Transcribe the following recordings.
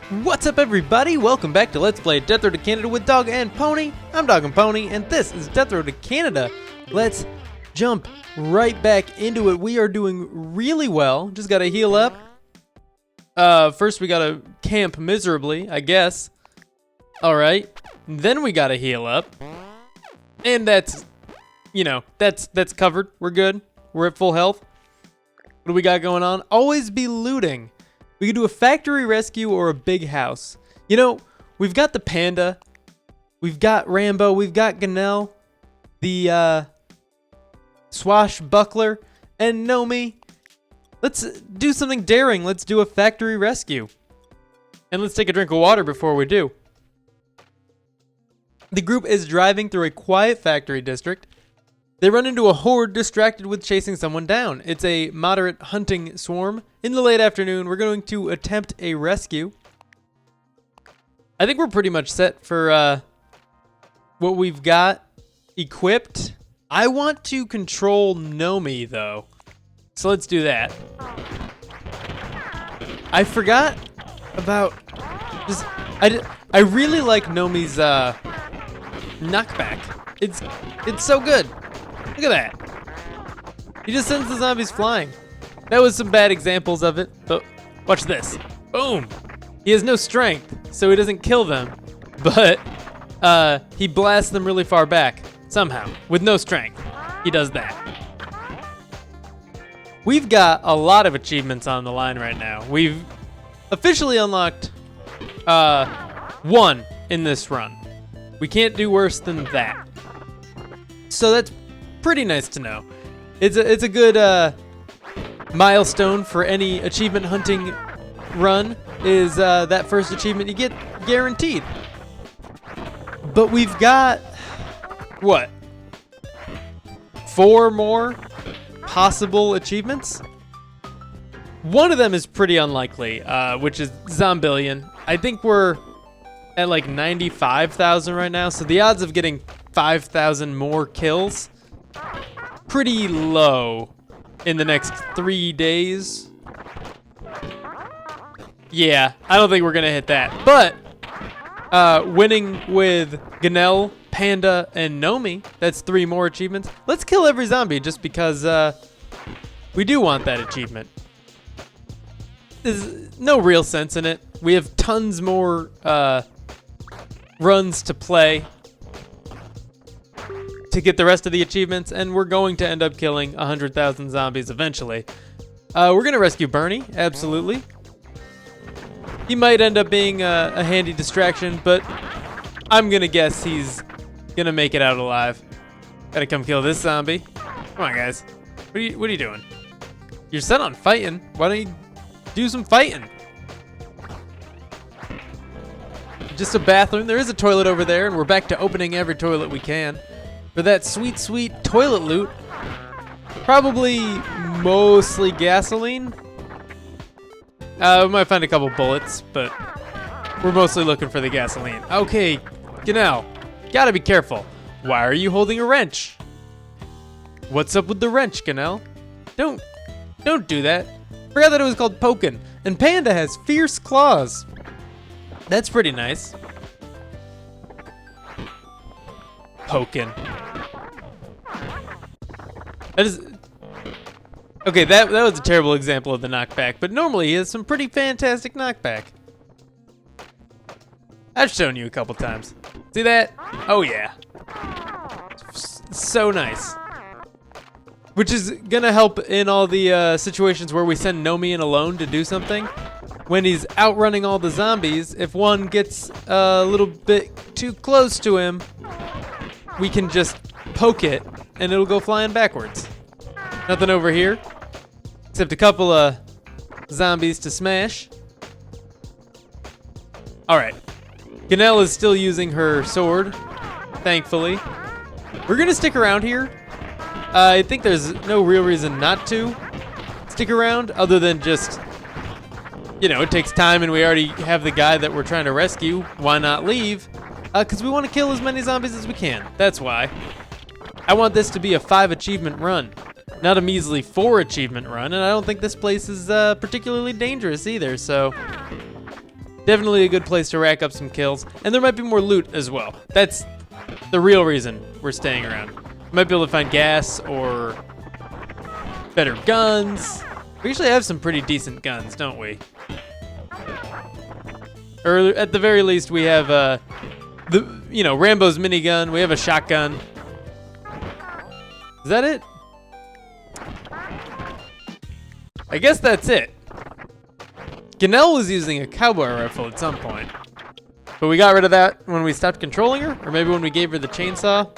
What's up, everybody? Welcome back to Let's Play Death Road to Canada with Dog and Pony. I'm Dog and Pony, and this is Death Road to Canada. Let's jump right back into it. We are doing really well. Just gotta heal up. First we gotta camp miserably, I guess. Alright. Then we gotta heal up. And that's, you know, that's covered. We're good. We're at full health. What do we got going on? Always be looting. We could do a factory rescue or a big house. You know, we've got the panda, we've got Rambo, we've got Ganell, the swashbuckler, and Nomi. Let's do something daring. Let's do a factory rescue. And let's take a drink of water before we do. The group is driving through a quiet factory district. They run into a horde distracted with chasing someone down. It's a moderate hunting swarm. In the late afternoon, we're going to attempt a rescue. I think we're pretty much set for what we've got equipped. I want to control Nomi, though. So let's do that. I forgot about... I really like Nomi's knockback. It's so good. Look at that. He just sends the zombies flying. That was some bad examples of it, but watch this. Boom. He has no strength, so he doesn't kill them, but he blasts them really far back, somehow, with no strength. He does that. We've got a lot of achievements on the line right now. We've officially unlocked one in this run. We can't do worse than that. So that's pretty nice to know. It's a good milestone for any achievement hunting run is that first achievement you get guaranteed. But we've got, what? 4 more possible achievements? One of them is pretty unlikely, which is Zombillion. I think we're at like 95,000 right now, so the odds of getting 5,000 more kills pretty low in the next 3 days. Yeah, I don't think we're gonna hit that. But winning with Ganell, Panda, and Nomi, that's 3 more achievements. Let's kill every zombie just because we do want that achievement. There's no real sense in it. We have tons more runs to play to get the rest of the achievements, and we're going to end up killing 100,000 zombies eventually. We're gonna rescue Bernie, absolutely. He might end up being a handy distraction, but I'm gonna guess he's gonna make it out alive. Gotta come kill this zombie. Come on, guys. What are you doing? You're set on fighting. Why don't you do some fighting? Just a bathroom. There is a toilet over there, and we're back to opening every toilet we can. For that sweet, sweet toilet loot. Probably mostly gasoline. We might find a couple bullets, but we're mostly looking for the gasoline. Okay, Ganell, gotta be careful. Why are you holding a wrench? What's up with the wrench, Ganell? Don't do that. Forgot that it was called pokin'. And Panda has fierce claws. That's pretty nice. Pokin'. That is... Okay, that was a terrible example of the knockback, but normally he has some pretty fantastic knockback. I've shown you a couple times. See that? Oh yeah. So nice. Which is gonna help in all the situations where we send Nomi in alone to do something. When he's outrunning all the zombies, if one gets a little bit too close to him, we can just poke it and it'll go flying backwards. Nothing over here, except a couple of zombies to smash. All right, Ganell is still using her sword, thankfully. We're gonna stick around here. I think there's no real reason not to stick around other than just, you know, it takes time and we already have the guy that we're trying to rescue. Why not leave? Because we want to kill as many zombies as we can. That's why. I want this to be a 5 achievement run, not a measly 4 achievement run, and I don't think this place is particularly dangerous either, so Definitely a good place to rack up some kills. And there might be more loot as well. That's the real reason we're staying around. We might be able to find gas or better guns. We usually have some pretty decent guns, don't we? Or at the very least, we have Rambo's minigun. We have a shotgun. Is that it? I guess that's it. Ganelle was using a cowboy rifle at some point, but we got rid of that when we stopped controlling her, or maybe when we gave her the chainsaw.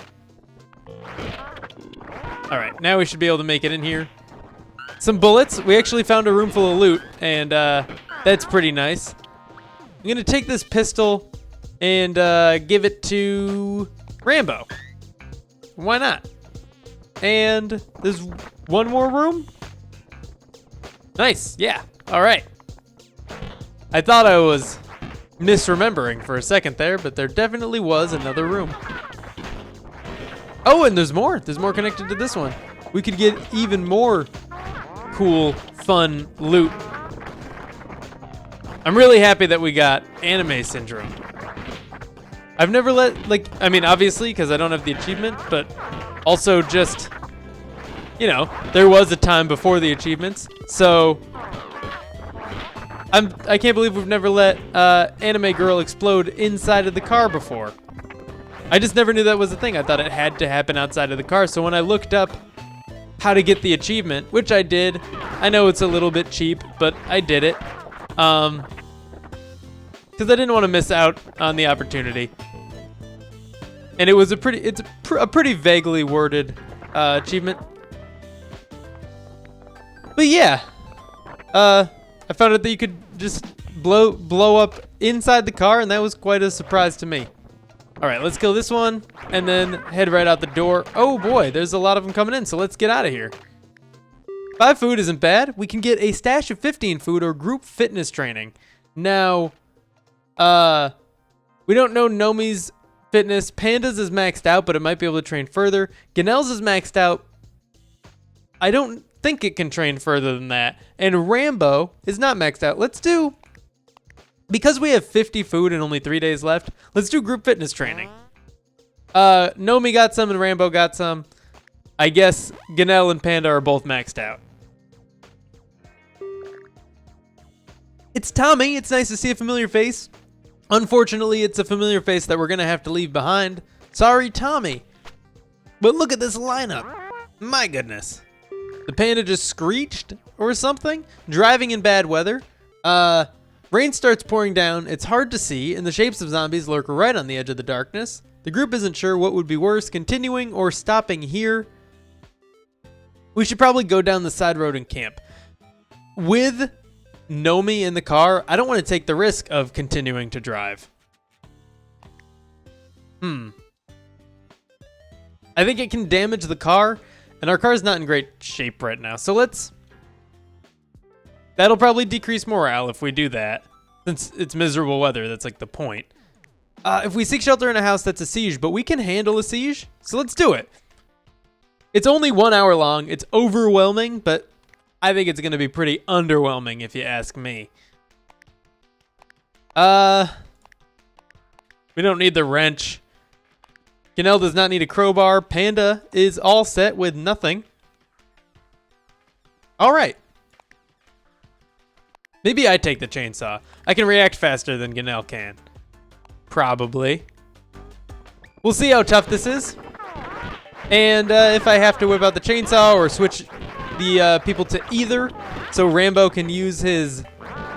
All right, now we should be able to make it in here. Some bullets. We actually found a room full of loot, and that's pretty nice. I'm gonna take this pistol and give it to Rambo. Why not? And there's one more room. Nice, yeah, all right. I thought I was misremembering for a second there, but there definitely was another room. Oh, and there's more. There's more connected to this one. We could get even more cool, fun loot. I'm really happy that we got anime syndrome. I've never obviously, because I don't have the achievement, but also just, there was a time before the achievements, so I can't believe we've never let anime girl explode inside of the car before. I just never knew that was a thing. I thought it had to happen outside of the car. So when I looked up how to get the achievement, which I did, I know it's a little bit cheap, but I did it. Because I didn't want to miss out on the opportunity. And it was a pretty vaguely worded achievement. But yeah, I found out that you could just blow up inside the car, and that was quite a surprise to me. All right, let's kill this one, and then head right out the door. Oh boy, there's a lot of them coming in, so let's get out of here. 5 food isn't bad. We can get a stash of 15 food or group fitness training. Now, we don't know Nomi's fitness. Panda's is maxed out, but it might be able to train further. Ganelle's is maxed out. I don't think it can train further than that. And Rambo is not maxed out. Let's do, because we have 50 food and only 3 days left, let's do group fitness training. Nomi got some and Rambo got some. I guess Ganelle and Panda are both maxed out. It's Tommy. It's nice to see a familiar face. Unfortunately, it's a familiar face that we're going to have to leave behind. Sorry, Tommy. But look at this lineup. My goodness. The Panda just screeched or something. Driving in bad weather. Rain starts pouring down. It's hard to see, and the shapes of zombies lurk right on the edge of the darkness. The group isn't sure what would be worse, continuing or stopping here. We should probably go down the side road and camp. With Nomi in the car, I don't want to take the risk of continuing to drive. I think it can damage the car, and our car's not in great shape right now. So that'll probably decrease morale if we do that, since it's miserable weather. That's like the point. If we seek shelter in a house, that's a siege, but we can handle a siege, so let's do it. It's only 1 hour long. It's overwhelming, but I think it's going to be pretty underwhelming if you ask me. We don't need the wrench. Ganelle does not need a crowbar. Panda is all set with nothing. All right. Maybe I take the chainsaw. I can react faster than Ganelle can. Probably. We'll see how tough this is. And if I have to whip out the chainsaw or switch the people to either so Rambo can use his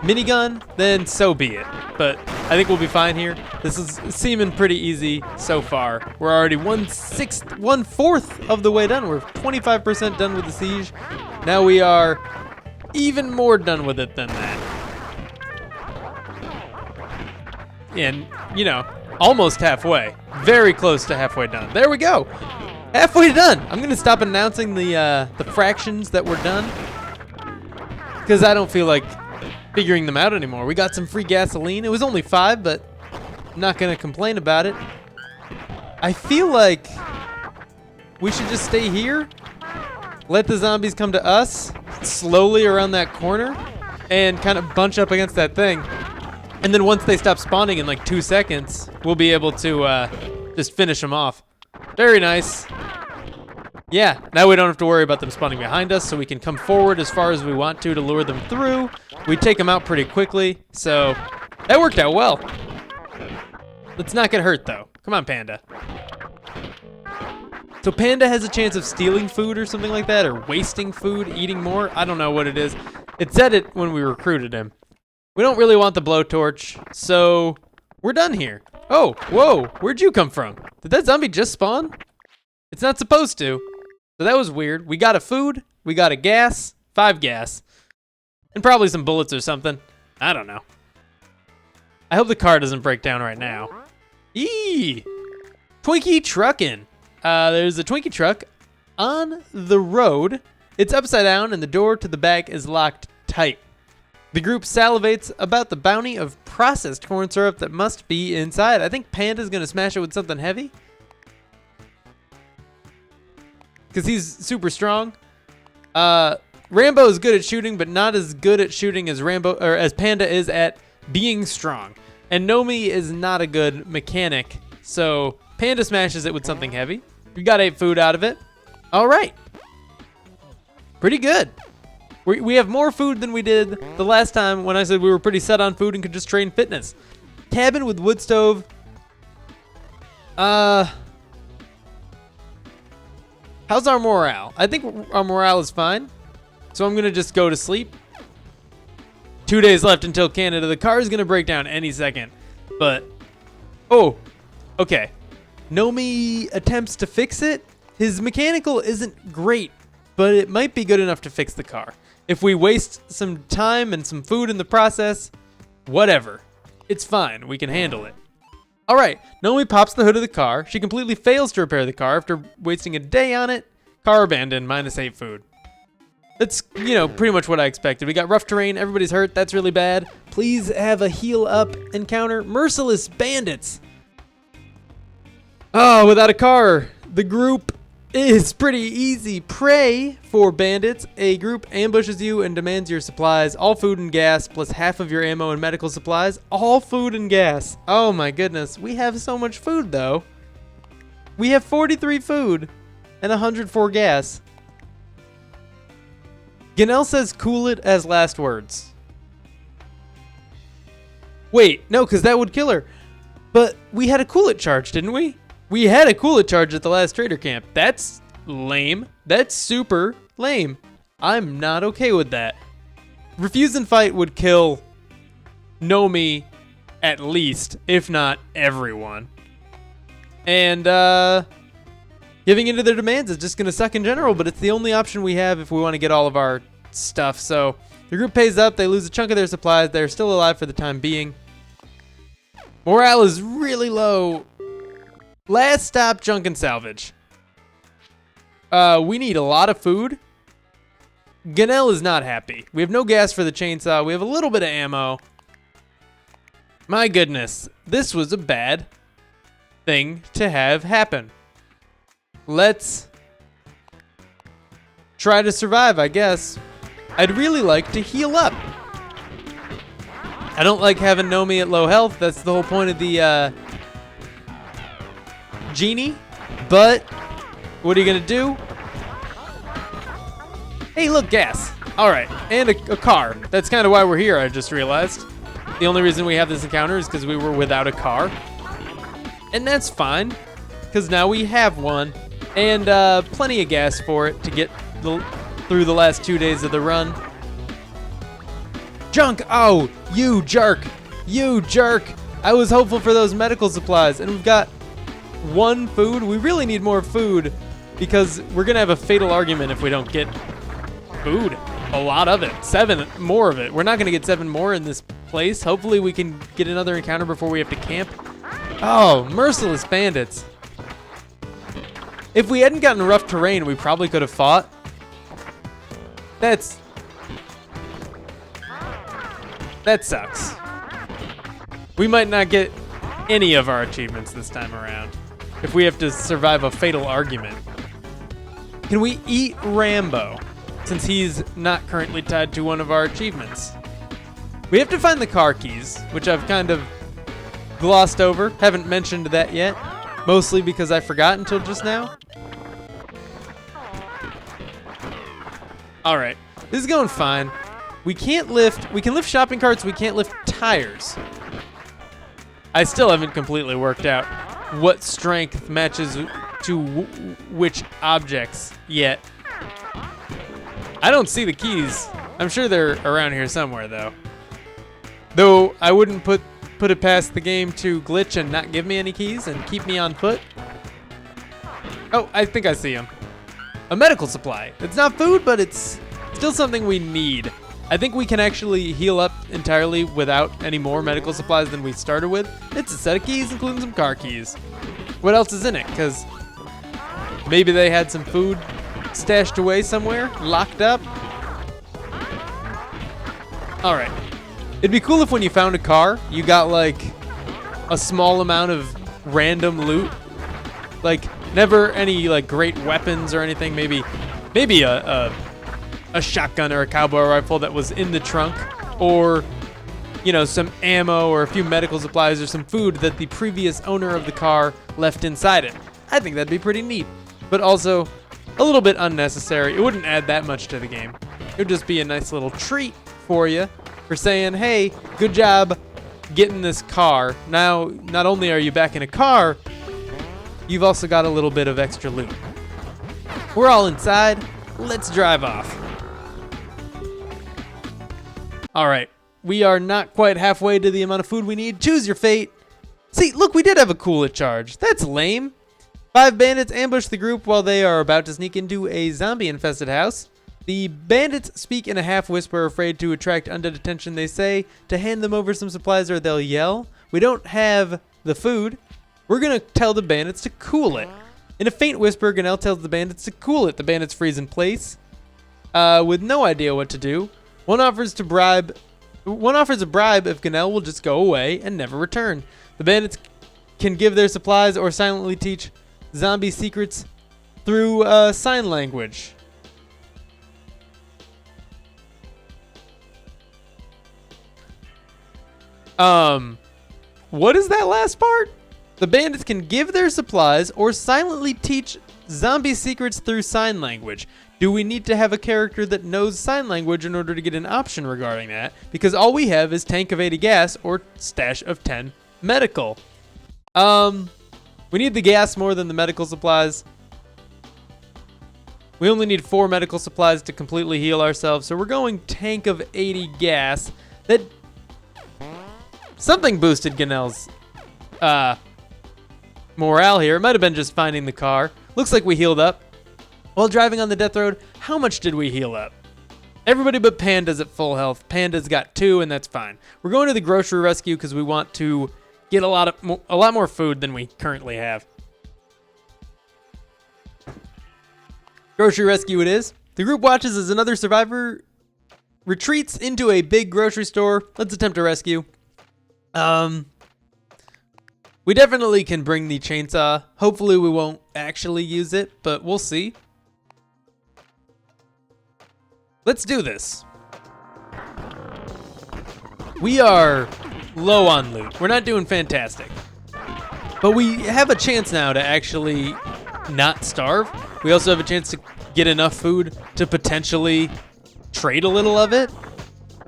minigun, then so be it. But I think we'll be fine here. This is seeming pretty easy so far. We're already 1/4 of the way done. We're 25% done with the siege. Now we are even more done with it than that. And, you know, almost halfway. Very close to halfway done. There we go. Halfway done. I'm going to stop announcing the fractions that we're done, because I don't feel like figuring them out anymore. We got some free gasoline. It was only 5, but I'm not going to complain about it. I feel like we should just stay here, let the zombies come to us slowly around that corner, and kind of bunch up against that thing. And then once they stop spawning in like 2 seconds, we'll be able to just finish them off. Very nice. Yeah, now we don't have to worry about them spawning behind us, so we can come forward as far as we want to lure them through. We take them out pretty quickly, so that worked out well. Let's not get hurt, though. Come on, Panda. So Panda has a chance of stealing food or something like that, or wasting food, eating more. I don't know what it is. It said it when we recruited him. We don't really want the blowtorch, so we're done here. Oh, whoa, where'd you come from? Did that zombie just spawn? It's not supposed to. So that was weird. We got a food, we got a gas, 5 gas, and probably some bullets or something. I don't know. I hope the car doesn't break down right now. Eee! Twinkie truckin'. There's a Twinkie truck on the road. It's upside down and the door to the back is locked tight. The group salivates about the bounty of processed corn syrup that must be inside. I think Panda's gonna smash it with something heavy, because he's super strong. Rambo is good at shooting, but not as good at shooting as as Panda is at being strong. And Nomi is not a good mechanic, so Panda smashes it with something heavy. We got 8 food out of it. All right. Pretty good. We have more food than we did the last time when I said we were pretty set on food and could just train fitness. Cabin with wood stove. How's our morale? I think our morale is fine. So I'm going to just go to sleep. 2 days left until Canada. The car is going to break down any second. But, oh, okay. Nomi attempts to fix it. His mechanical isn't great, but it might be good enough to fix the car. If we waste some time and some food in the process, whatever. It's fine. We can handle it. All right. Nomi pops the hood of the car. She completely fails to repair the car after wasting a day on it. Car abandoned, -8 food. That's, pretty much what I expected. We got rough terrain. Everybody's hurt. That's really bad. Please have a heal up encounter. Merciless bandits. Oh, without a car, the group is pretty easy prey for bandits. A group ambushes you and demands your supplies. All food and gas, plus half of your ammo and medical supplies. All food and gas. Oh my goodness. We have so much food, though. We have 43 food and 104 gas. Ganel says cool it as last words. Wait, no, because that would kill her. But we had a cool it charge, didn't we? We had a cool it charge at the last trader camp. That's lame. That's super lame. I'm not okay with that. Refuse and fight would kill Nomi at least, if not everyone. And giving into their demands is just going to suck in general, but it's the only option we have if we want to get all of our stuff. So the group pays up. They lose a chunk of their supplies. They're still alive for the time being. Morale is really low. Last stop, junk and salvage. We need a lot of food. Ganel is not happy. We have no gas for the chainsaw. We have a little bit of ammo. My goodness, this was a bad thing to have happen. Let's try to survive, I guess. I'd really like to heal up. I don't like having Nomi at low health. That's the whole point of the genie. But what are you gonna do? Hey, look, gas. All right, and a car. That's kind of why we're here, I just realized. The only reason we have this encounter is because we were without a car. And that's fine, because now we have one. And plenty of gas for it to get through the last 2 days of the run. Junk! Oh, you jerk! You jerk! I was hopeful for those medical supplies, and we've got 1 food. We really need more food, because we're going to have a fatal argument if we don't get food. A lot of it. 7 more of it. We're not going to get 7 more in this place. Hopefully we can get another encounter before we have to camp. Oh, merciless bandits. If we hadn't gotten rough terrain, we probably could have fought. That sucks. We might not get any of our achievements this time around if we have to survive a fatal argument. Can we eat Rambo, since he's not currently tied to one of our achievements? We have to find the car keys, which I've kind of glossed over. Haven't mentioned that yet, mostly because I forgot until just now. All right, this is going fine. We can lift shopping carts, we can't lift tires. I still haven't completely worked out what strength matches to which objects yet. I don't see the keys. I'm sure they're around here somewhere though. Though I wouldn't put it past the game to glitch and not give me any keys and keep me on foot. Oh, I think I see him. A medical supply. It's not food, but it's still something we need. I think we can actually heal up entirely without any more medical supplies than we started with. It's a set of keys, including some car keys. What else is in it? Because maybe they had some food stashed away somewhere, locked up. All right. It'd be cool if when you found a car, you got like a small amount of random loot. Like never any like great weapons or anything. Maybe a shotgun or a cowboy rifle that was in the trunk, or you know, some ammo or a few medical supplies or some food that the previous owner of the car left inside it. I think that'd be pretty neat, but also a little bit unnecessary. It wouldn't add that much to the game. It would just be a nice little treat for you for saying, hey, good job getting this car. Now, not only are you back in a car, you've also got a little bit of extra loot. We're all inside. Let's drive off. All right, we are not quite halfway to the amount of food we need. Choose your fate. See, look, we did have a coolant charge. That's lame. 5 bandits ambush the group while they are about to sneak into a zombie-infested house. The bandits speak in a half-whisper, afraid to attract undead attention. They say to hand them over some supplies or they'll yell. We don't have the food. We're going to tell the bandits to cool it. In a faint whisper, Ganel tells the bandits to cool it. The bandits freeze in place with no idea what to do. One offers a bribe if Ganel will just go away and never return. The bandits can give their supplies or silently teach zombie secrets through sign language. What is that last part? The bandits can give their supplies or silently teach zombie secrets through sign language. Do we need to have a character that knows sign language in order to get an option regarding that? Because all we have is tank of 80 gas or stash of 10 medical. We need the gas more than the medical supplies. We only need 4 medical supplies to completely heal ourselves, so we're going tank of 80 gas. That something boosted Ganel's morale here. It might have been just finding the car. Looks like we healed up. While driving on the death road, how much did we heal up? Everybody but Panda's at full health. Panda's got 2, and that's fine. We're going to the grocery rescue because we want to get a lot more food than we currently have. Grocery rescue it is. The group watches as another survivor retreats into a big grocery store. Let's attempt a rescue. We definitely can bring the chainsaw. Hopefully we won't actually use it, but we'll see. Let's do this. We are low on loot. We're not doing fantastic. But we have a chance now to actually not starve. We also have a chance to get enough food to potentially trade a little of it.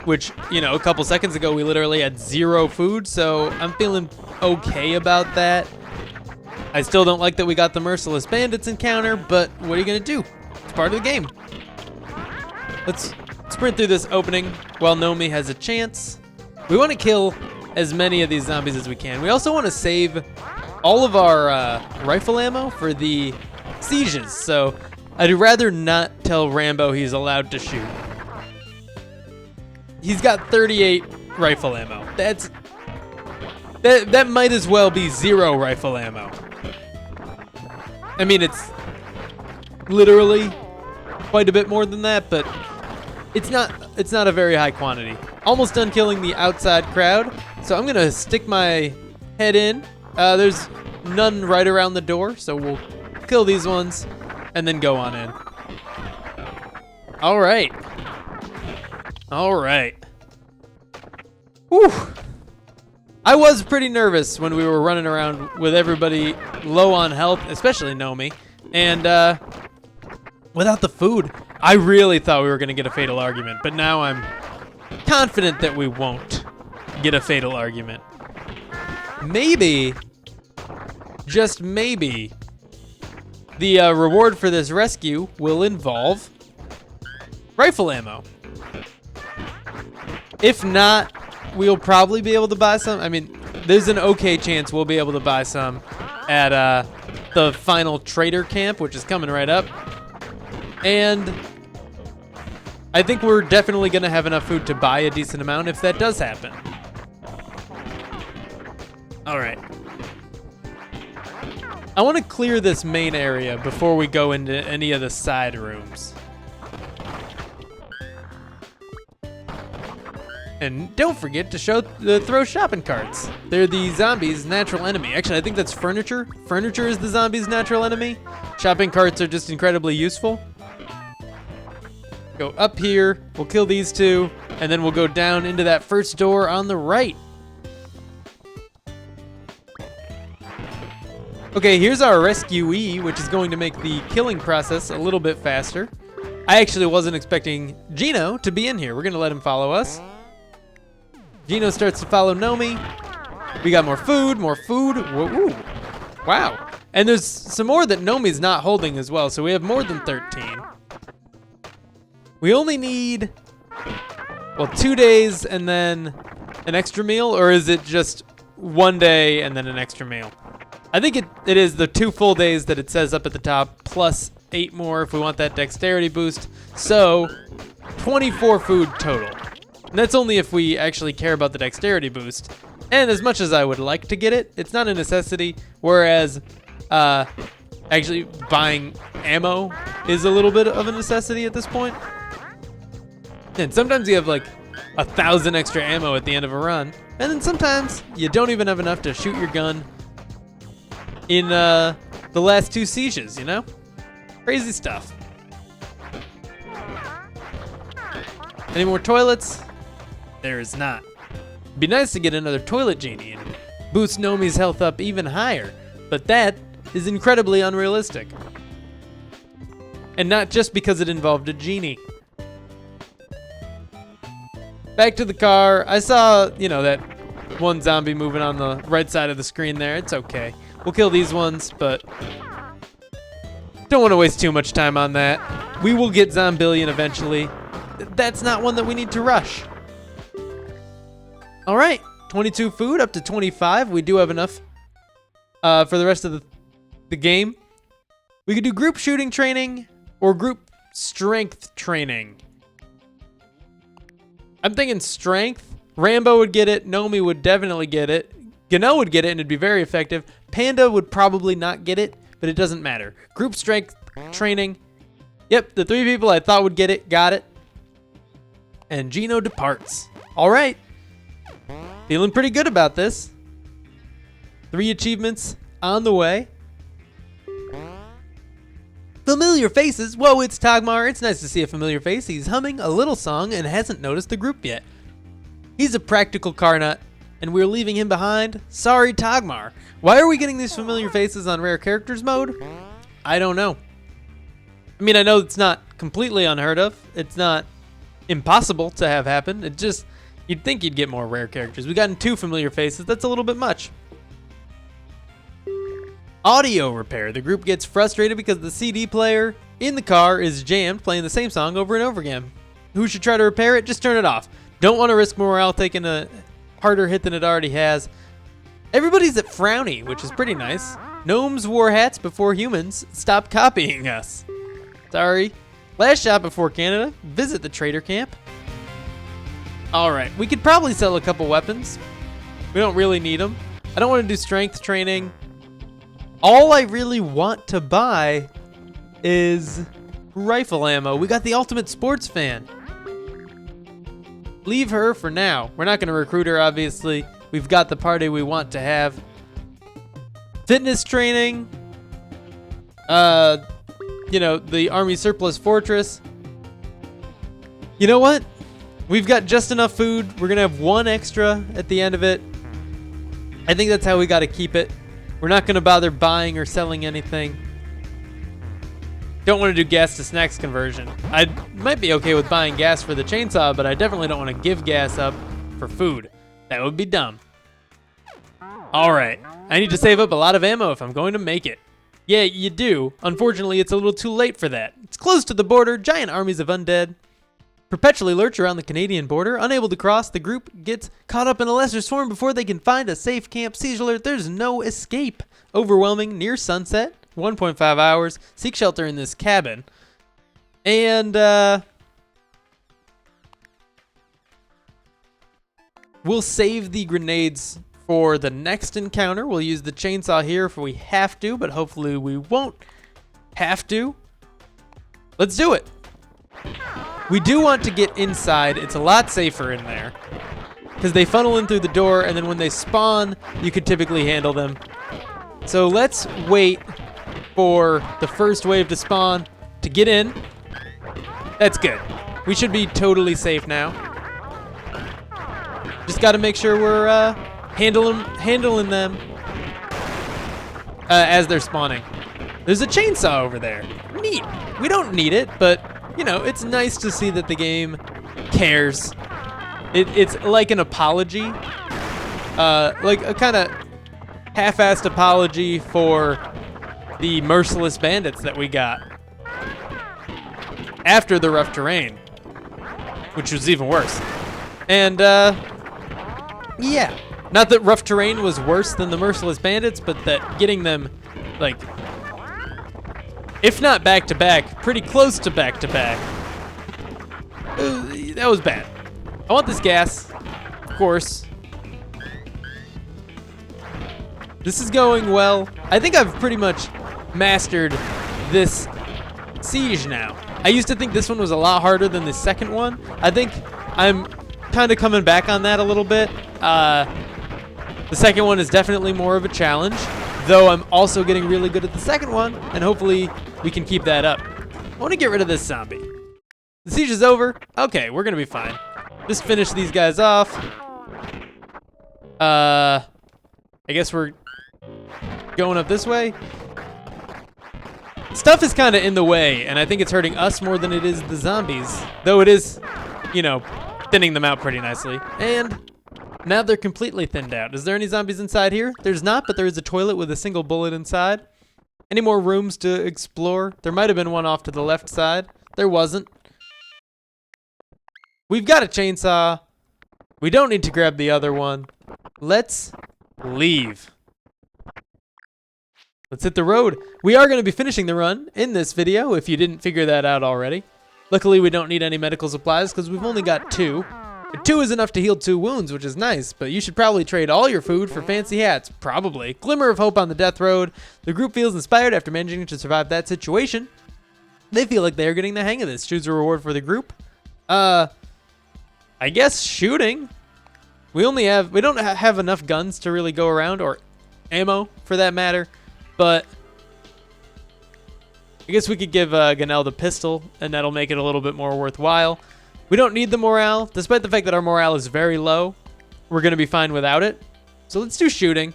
Which, you know, a couple seconds ago we literally had 0 food, so I'm feeling okay about that. I still don't like that we got the merciless bandits encounter, but what are you gonna do? It's part of the game. Let's sprint through this opening while Nomi has a chance. We want to kill as many of these zombies as we can. We also want to save all of our rifle ammo for the sieges, so I'd rather not tell Rambo he's allowed to shoot. He's got 38 rifle ammo. That might as well be 0 rifle ammo. I mean, it's literally quite a bit more than that, but it's not a very high quantity. Almost done killing the outside crowd, so I'm gonna stick my head in. There's none right around the door, so we'll kill these ones and then go on in. All right. Whew. I was pretty nervous when we were running around with everybody low on health, especially Nomi. And without the food, I really thought we were going to get a fatal argument. But now I'm confident that we won't get a fatal argument. Maybe, just maybe, the reward for this rescue will involve rifle ammo. If not, we'll probably be able to buy some. I mean, there's an okay chance we'll be able to buy some at the final trader camp, which is coming right up. And I think we're definitely going to have enough food to buy a decent amount if that does happen. All right. I want to clear this main area before we go into any of the side rooms. And don't forget to throw shopping carts. They're the zombies' natural enemy. Actually, I think that's furniture. Furniture is the zombies' natural enemy. Shopping carts are just incredibly useful. Go up here, we'll kill these two, and then we'll go down into that first door on the right. Okay, here's our rescuee, which is going to make the killing process a little bit faster. I actually wasn't expecting Gino to be in here. We're gonna let him follow us. Gino starts to follow Nomi. We got more food, more food. Whoa, wow. And there's some more that Nomi's not holding as well, so we have more than 13. We only need, well, 2 days and then an extra meal, or is it just 1 day and then an extra meal? I think it is the 2 full days that it says up at the top, plus 8 more if we want that dexterity boost. So 24 food total. And that's only if we actually care about the dexterity boost. And as much as I would like to get it, it's not a necessity, whereas actually buying ammo is a little bit of a necessity at this point. And sometimes you have like 1,000 extra ammo at the end of a run, and then sometimes you don't even have enough to shoot your gun in the last 2 sieges, you know? Crazy stuff. Any more toilets? There is not. It'd be nice to get another toilet genie and boost Nomi's health up even higher, but that is incredibly unrealistic. And not just because it involved a genie. Back to the car. I saw, that one zombie moving on the right side of the screen there. It's okay. We'll kill these ones, but don't want to waste too much time on that. We will get Zombillion eventually. That's not one that we need to rush. All right, 22 food up to 25. We do have enough for the rest of the game. We could do group shooting training or group strength training. I'm thinking strength. Rambo would get it. Nomi would definitely get it. Gano would get it, and it'd be very effective. Panda would probably not get it, but it doesn't matter. Group strength training. Yep, the 3 people I thought would get it, got it. And Gino departs. All right. Feeling pretty good about this. 3 achievements on the way. Familiar faces. Whoa, it's Tagmar. It's nice to see a familiar face. He's humming a little song and hasn't noticed the group yet. He's a practical car nut, and we're leaving him behind. Sorry, Tagmar. Why are we getting these familiar faces on rare characters mode? I don't know. I mean, I know it's not completely unheard of. It's not impossible to have happen. It just, you'd think you'd get more rare characters. We've gotten 2 familiar faces. That's a little bit much. Audio repair. The group gets frustrated because the CD player in the car is jammed, playing the same song over and over again. Who should try to repair it? Just turn it off. Don't want to risk morale taking a harder hit than it already has. Everybody's at Frowny, which is pretty nice. Gnomes wore hats before humans. Stop copying us. Sorry. Last shot before Canada. Visit the trader camp. Alright, we could probably sell a couple weapons. We don't really need them. I don't want to do strength training. All I really want to buy is rifle ammo. We got the ultimate sports fan. Leave her for now. We're not going to recruit her, obviously. We've got the party we want to have. Fitness training. The Army Surplus Fortress. You know what? We've got just enough food. We're going to have one extra at the end of it. I think that's how we got to keep it. We're not going to bother buying or selling anything. Don't want to do gas to snacks conversion. I might be okay with buying gas for the chainsaw, but I definitely don't want to give gas up for food. That would be dumb. All right. I need to save up a lot of ammo if I'm going to make it. Yeah, you do. Unfortunately, it's a little too late for that. It's close to the border. Giant armies of undead perpetually lurch around the Canadian border. Unable to cross, the group gets caught up in a lesser swarm before they can find a safe camp. Siege alert. There's no escape. Overwhelming. Near sunset. 1.5 hours. Seek shelter in this cabin. And, we'll save the grenades for the next encounter. We'll use the chainsaw here if we have to, but hopefully we won't have to. Let's do it. We do want to get inside. It's a lot safer in there because they funnel in through the door, and then when they spawn, you could typically handle them. So let's wait for the first wave to spawn to get in. That's good. We should be totally safe now. Just got to make sure we're handling them as they're spawning. There's a chainsaw over there. Neat. We don't need it, but you know, it's nice to see that the game cares. It's like an apology, like a kind of half-assed apology for the merciless bandits that we got after the rough terrain, which was even worse. And yeah, not that rough terrain was worse than the merciless bandits, but that getting them, like, if not back to back, pretty close to back to back, that was bad. I want this gas, of course. This is going well. I think I've pretty much mastered this siege now. I used to think this one was a lot harder than the second one. I think I'm kind of coming back on that a little bit. The second one is definitely more of a challenge, though I'm also getting really good at the second one, and hopefully we can keep that up. I want to get rid of this zombie. The siege is over. Okay, we're going to be fine. Just finish these guys off. I guess we're going up this way. Stuff is kind of in the way, and I think it's hurting us more than it is the zombies. Though it is, you know, thinning them out pretty nicely. And now they're completely thinned out. Is there any zombies inside here? There's not, but there is a toilet with a single bullet inside. Any more rooms to explore? There might have been one off to the left side. There wasn't. We've got a chainsaw. We don't need to grab the other one. Let's leave. Let's hit the road. We are going to be finishing the run in this video, if you didn't figure that out already. Luckily, we don't need any medical supplies because we've only got 2. And 2 is enough to heal 2 wounds, which is nice, but you should probably trade all your food for fancy hats. Probably. Glimmer of hope on the death road. The group feels inspired after managing to survive that situation. They feel like they are getting the hang of this. Choose a reward for the group. I guess shooting. We don't have enough guns to really go around, or ammo for that matter, but I guess we could give Ganel the pistol, and that'll make it a little bit more worthwhile. We don't need the morale, despite the fact that our morale is very low. We're going to be fine without it. So let's do shooting.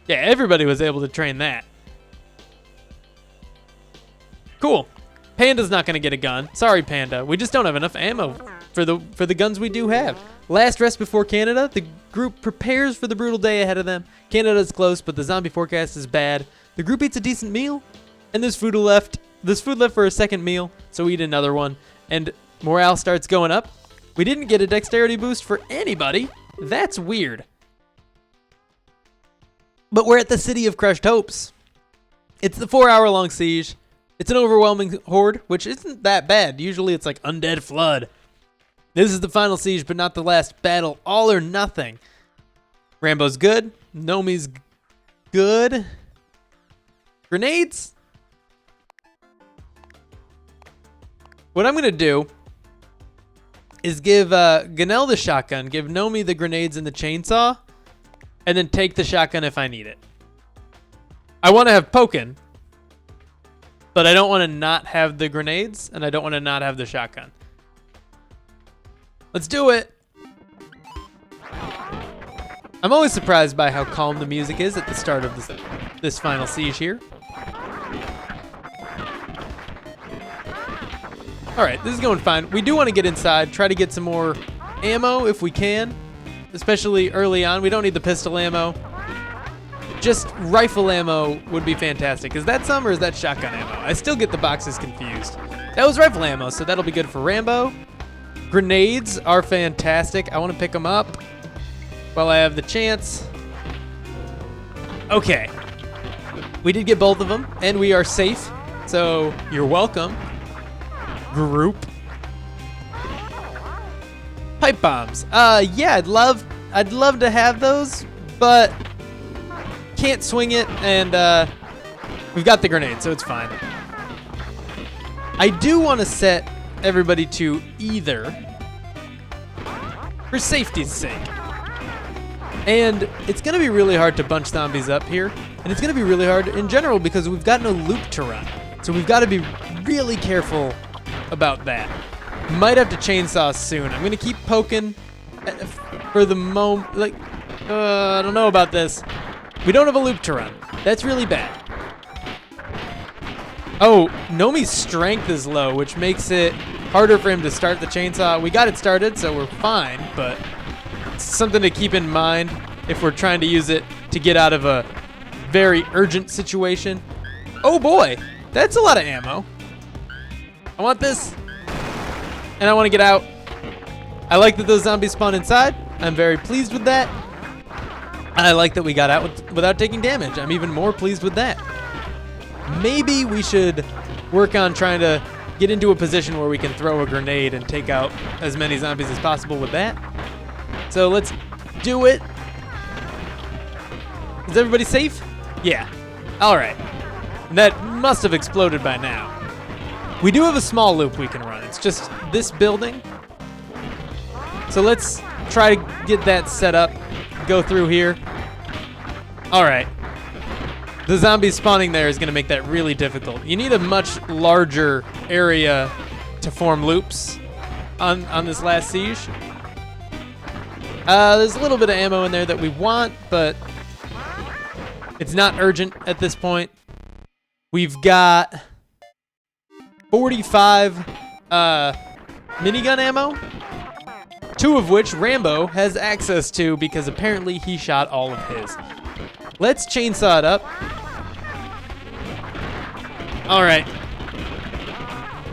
Yeah, everybody was able to train that. Cool. Panda's not going to get a gun. Sorry, Panda. We just don't have enough ammo for the guns we do have. Last rest before Canada. The group prepares for the brutal day ahead of them. Canada's close, but the zombie forecast is bad. The group eats a decent meal, and there's food left. There's food left for a second meal, so we eat another one. And morale starts going up. We didn't get a dexterity boost for anybody. That's weird. But we're at the City of Crushed Hopes. It's the 4-hour-long siege. It's an overwhelming horde, which isn't that bad. Usually it's like undead flood. This is the final siege, but not the last battle. All or nothing. Rambo's good. Nomi's good. Grenades? What I'm going to do is give Ganel the shotgun, give Nomi the grenades and the chainsaw, and then take the shotgun if I need it. I want to have Pokin, but I don't want to not have the grenades, and I don't want to not have the shotgun. Let's do it. I'm always surprised by how calm the music is at the start of this final siege here. All right, this is going fine. We do want to get inside, try to get some more ammo if we can, especially early on. We don't need the pistol ammo. Just rifle ammo would be fantastic. Is that some or is that shotgun ammo? I still get the boxes confused. That was rifle ammo, so that'll be good for Rambo. Grenades are fantastic. I want to pick them up while I have the chance. Okay. We did get both of them, and we are safe, so you're welcome. Group. Pipe bombs. Yeah, I'd love to have those, but can't swing it, and we've got the grenade, so it's fine. I do want to set everybody to either for safety's sake. And it's going to be really hard to bunch zombies up here, and it's going to be really hard in general because we've got no loop to run. So we've got to be really careful about that. Might have to chainsaw soon. I'm going to keep poking for the moment. Like, I don't know about this. We don't have a loop to run. That's really bad. Oh, Nomi's strength is low, which makes it harder for him to start the chainsaw. We got it started, so we're fine, but it's something to keep in mind if we're trying to use it to get out of a very urgent situation. Oh boy, that's a lot of ammo. I want this, and I want to get out. I like that those zombies spawn inside. I'm very pleased with that. I like that we got out without taking damage. I'm even more pleased with that. Maybe we should work on trying to get into a position where we can throw a grenade and take out as many zombies as possible with that. So let's do it. Is everybody safe? Yeah. All right. That must have exploded by now. We do have a small loop we can run. It's just this building. So let's try to get that set up. Go through here. All right. The zombies spawning there is going to make that really difficult. You need a much larger area to form loops on this last siege. There's a little bit of ammo in there that we want, but it's not urgent at this point. We've got 45 minigun ammo, 2 of which Rambo has access to because apparently he shot all of his. Let's chainsaw it up. All right.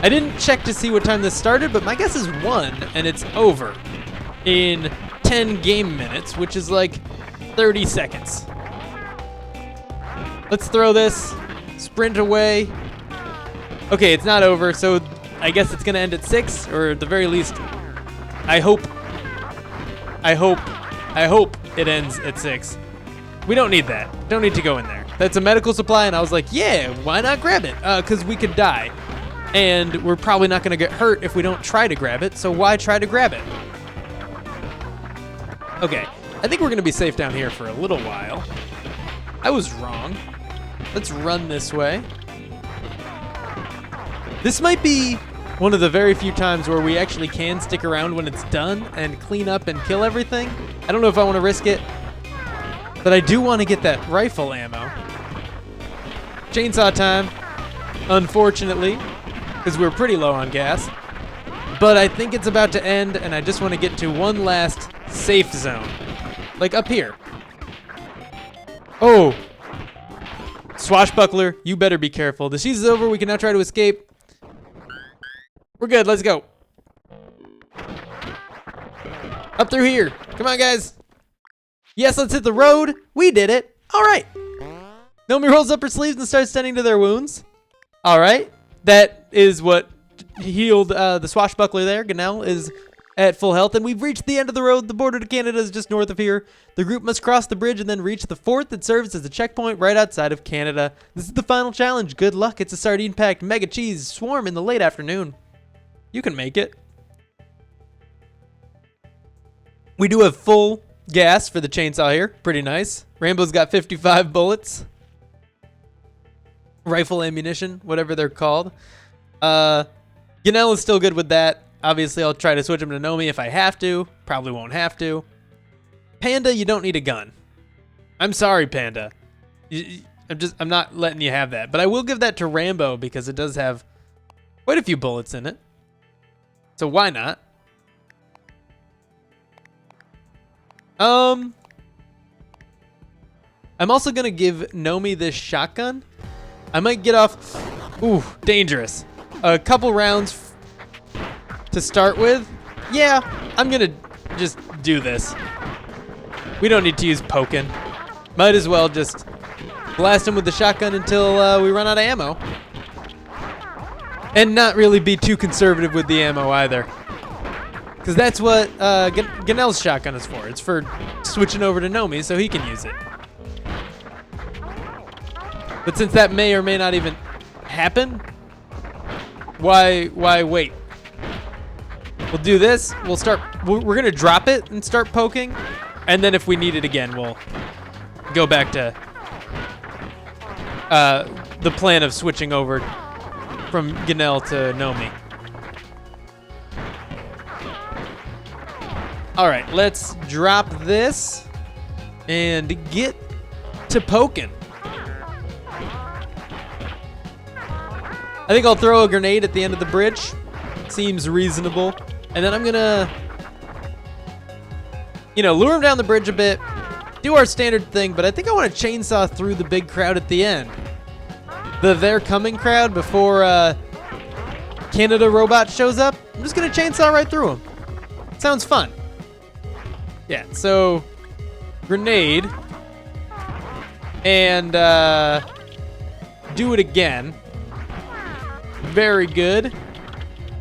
I didn't check to see what time this started, but my guess is 1, and it's over in 10 game minutes, which is like 30 seconds. Let's throw this, sprint away. Okay, it's not over, so I guess it's gonna end at 6, or at the very least, I hope it ends at 6. We don't need that. Don't need to go in there. That's a medical supply, and I was like, yeah, why not grab it? Because we could die. And we're probably not going to get hurt if we don't try to grab it, so why try to grab it? Okay, I think we're going to be safe down here for a little while. I was wrong. Let's run this way. This might be one of the very few times where we actually can stick around when it's done and clean up and kill everything. I don't know if I want to risk it, but I do want to get that rifle ammo. Chainsaw time, unfortunately, because we're pretty low on gas. But I think it's about to end, and I just want to get to one last safe zone. Like up here. Oh! Swashbuckler, you better be careful. The siege is over, we can now try to escape. We're good, let's go. Up through here. Come on, guys. Yes, let's hit the road. We did it. All right. Nomi rolls up her sleeves and starts tending to their wounds. All right. That is what healed the swashbuckler there. Ganel is at full health, and we've reached the end of the road. The border to Canada is just north of here. The group must cross the bridge and then reach the fort that serves as a checkpoint right outside of Canada. This is the final challenge. Good luck. It's a sardine-packed mega cheese swarm in the late afternoon. You can make it. We do have full gas for the chainsaw here. Pretty nice. Rambo's got 55 bullets. Rifle ammunition, whatever they're called. Ganel is still good with that. Obviously, I'll try to switch him to Nomi if I have to. Probably won't have to. Panda, you don't need a gun. I'm sorry, Panda. I'm not letting you have that. But I will give that to Rambo because it does have quite a few bullets in it. So why not? I'm also gonna give Nomi this shotgun. I might get off, ooh, dangerous. A couple rounds to start with. Yeah, I'm gonna just do this. We don't need to use poking. Might as well just blast him with the shotgun until we run out of ammo. And not really be too conservative with the ammo either. Because that's what Ganel's shotgun is for. It's for switching over to Nomi so he can use it. But since that may or may not even happen, why wait? We'll do this. We're gonna drop it and start poking, and then if we need it again, we'll go back to the plan of switching over from Ganel to Nomi. All right, let's drop this and get to poking. I think I'll throw a grenade at the end of the bridge. Seems reasonable. And then I'm gonna, lure him down the bridge a bit, do our standard thing, but I think I want to chainsaw through the big crowd at the end. The They're Coming crowd before Canada Robot shows up. I'm just gonna chainsaw right through him. Sounds fun. Yeah, so grenade and do it again. Very good.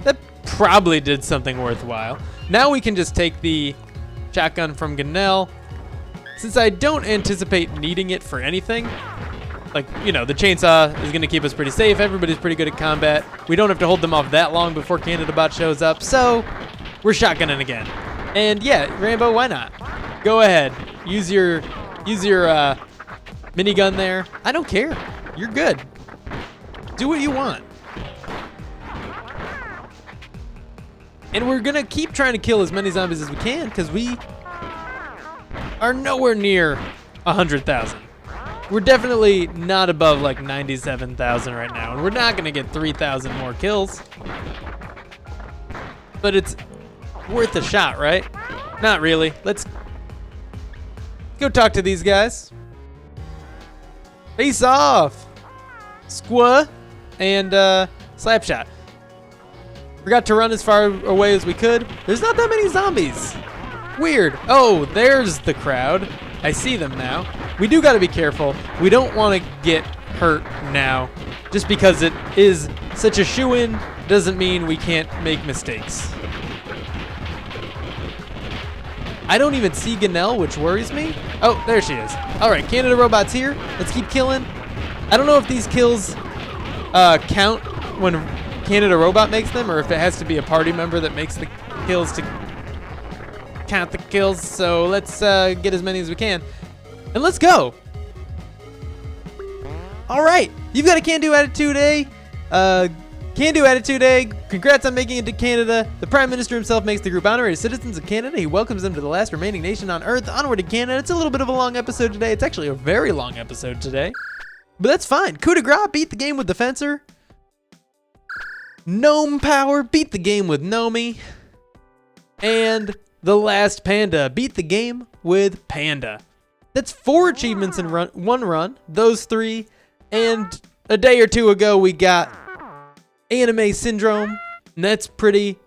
That probably did something worthwhile. Now we can just take the shotgun from Ganel. Since I don't anticipate needing it for anything, like, the chainsaw is going to keep us pretty safe. Everybody's pretty good at combat. We don't have to hold them off that long before Canada Bot shows up, so we're shotgunning again. And yeah, Rambo, why not? Go ahead. Use your minigun there. I don't care. You're good. Do what you want. And we're gonna keep trying to kill as many zombies as we can because we are nowhere near 100,000. We're definitely not above like 97,000 right now, and we're not gonna get 3,000 more kills. But it's worth a shot, right? Not really. Let's go talk to these guys. Face off! Squaw and Slapshot. Forgot to run as far away as we could. There's not that many zombies. Weird. Oh, there's the crowd. I see them now. We do gotta be careful. We don't want to get hurt now. Just because it is such a shoo-in doesn't mean we can't make mistakes. I don't even see Ganel, which worries me. Oh, there she is. All right, Canada Robot's here. Let's keep killing. I don't know if these kills count when Canada Robot makes them, or if it has to be a party member that makes the kills to count the kills. So let's get as many as we can, and let's go. All right, you've got a can-do attitude, eh? Can-do attitude, eh? Congrats on making it to Canada. The Prime Minister himself makes the group honorary citizens of Canada. He welcomes them to the last remaining nation on Earth. Onward to Canada. It's a little bit of a long episode today. It's actually a very long episode today, but that's fine. Coup de grace, beat the game with the fencer. Gnome power, beat the game with Nomi. And the last panda, beat the game with Panda. That's 4 achievements in one run. Those 3. And a day or 2 ago, we got Anime Syndrome. And that's pretty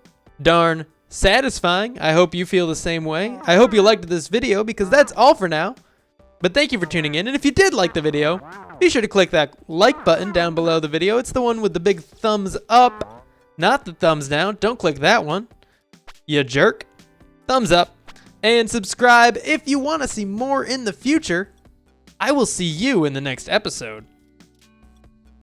darn satisfying. I hope you feel the same way. I hope you liked this video because that's all for now. But thank you for tuning in. And if you did like the video, be sure to click that like button down below the video. It's the one with the big thumbs up, not the thumbs down. Don't click that one, you jerk. Thumbs up and subscribe if you want to see more in the future. I will see you in the next episode.